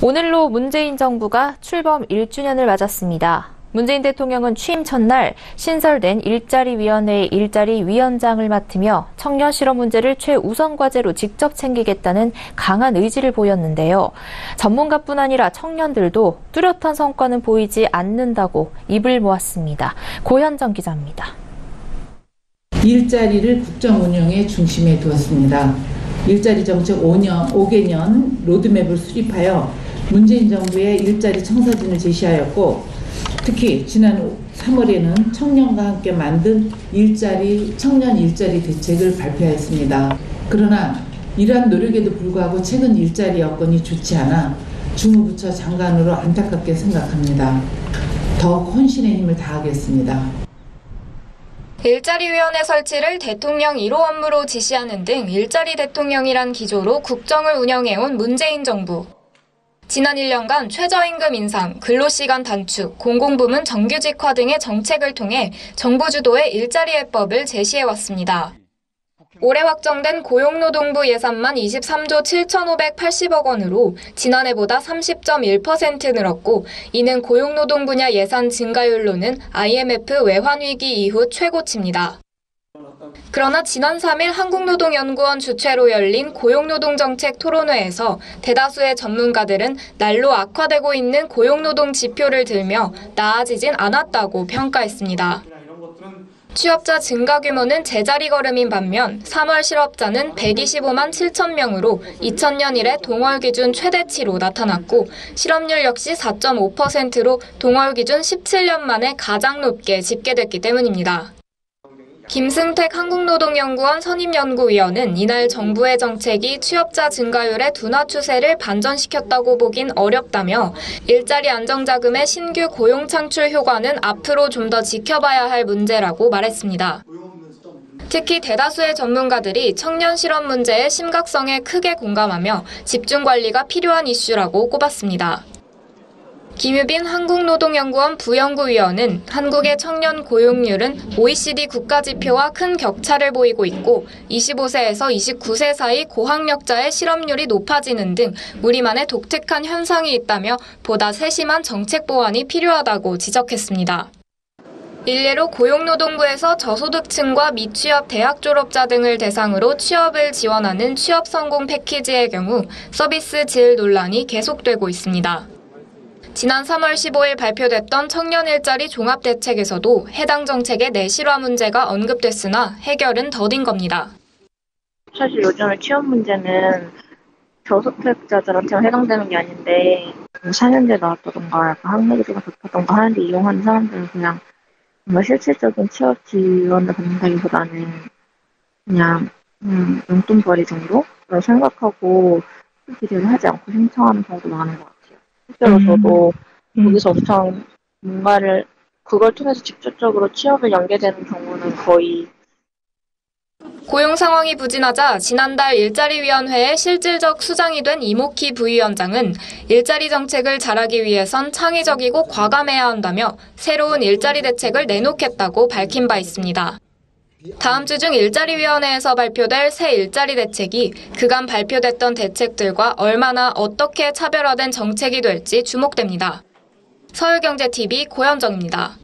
오늘로 문재인 정부가 출범 1주년을 맞았습니다. 문재인 대통령은 취임 첫날 신설된 일자리위원회의 일자리위원장을 맡으며 청년 실업 문제를 최우선 과제로 직접 챙기겠다는 강한 의지를 보였는데요. 전문가뿐 아니라 청년들도 뚜렷한 성과는 보이지 않는다고 입을 모았습니다. 고현정 기자입니다. 일자리를 국정 운영의 중심에 두었습니다. 일자리 정책 5개년 로드맵을 수립하여 문재인 정부의 일자리 청사진을 제시하였고, 특히 지난 3월에는 청년과 함께 만든 청년 일자리 대책을 발표하였습니다. 그러나 이러한 노력에도 불구하고 최근 일자리 여건이 좋지 않아 주무부처 장관으로 안타깝게 생각합니다. 더욱 혼신의 힘을 다하겠습니다. 일자리위원회 설치를 대통령 1호 업무로 지시하는 등 일자리 대통령이란 기조로 국정을 운영해온 문재인 정부. 지난 1년간 최저임금 인상, 근로시간 단축, 공공부문 정규직화 등의 정책을 통해 정부 주도의 일자리 해법을 제시해왔습니다. 올해 확정된 고용노동부 예산만 23조 7,580억 원으로 지난해보다 30.1% 늘었고, 이는 고용노동 분야 예산 증가율로는 IMF 외환위기 이후 최고치입니다. 그러나 지난 3일 한국노동연구원 주최로 열린 고용노동정책 토론회에서 대다수의 전문가들은 날로 악화되고 있는 고용노동 지표를 들며 나아지진 않았다고 평가했습니다. 취업자 증가 규모는 제자리 걸음인 반면 3월 실업자는 125만 7천 명으로 2000년 이래 동월 기준 최대치로 나타났고, 실업률 역시 4.5%로 동월 기준 17년 만에 가장 높게 집계됐기 때문입니다. 김승택 한국노동연구원 선임연구위원은 이날 정부의 정책이 취업자 증가율의 둔화 추세를 반전시켰다고 보긴 어렵다며, 일자리 안정자금의 신규 고용 창출 효과는 앞으로 좀 더 지켜봐야 할 문제라고 말했습니다. 특히 대다수의 전문가들이 청년 실업 문제의 심각성에 크게 공감하며 집중 관리가 필요한 이슈라고 꼽았습니다. 김유빈 한국노동연구원 부연구위원은 한국의 청년 고용률은 OECD 국가지표와 큰 격차를 보이고 있고, 25세에서 29세 사이 고학력자의 실업률이 높아지는 등 우리만의 독특한 현상이 있다며 보다 세심한 정책 보완이 필요하다고 지적했습니다. 일례로 고용노동부에서 저소득층과 미취업 대학 졸업자 등을 대상으로 취업을 지원하는 취업성공 패키지의 경우 서비스 질 논란이 계속되고 있습니다. 지난 3월 15일 발표됐던 청년 일자리 종합대책에서도 해당 정책의 내실화 문제가 언급됐으나 해결은 더딘 겁니다. 사실 요즘에 취업 문제는 저소득자들한테만 해당되는 게 아닌데, 4년제 나왔다던가 약간 학력이 좀 좋다던가 하는데 이용하는 사람들은 그냥 정말 실질적인 취업 지원을 받는다기보다는 그냥 용돈벌이 정도로 생각하고 기대를 하지 않고 신청하는 경우도 많은 것 같아요. 실제로 저도 거기서 엄청 뭔가를 그걸 통해서 직접적으로 취업을 연계되는 경우는 거의. 고용 상황이 부진하자 지난달 일자리위원회의 실질적 수장이 된 이모키 부위원장은 일자리 정책을 잘하기 위해선 창의적이고 과감해야 한다며 새로운 일자리 대책을 내놓겠다고 밝힌 바 있습니다. 다음 주 중 일자리위원회에서 발표될 새 일자리 대책이 그간 발표됐던 대책들과 얼마나 어떻게 차별화된 정책이 될지 주목됩니다. 서울경제TV 고현정입니다.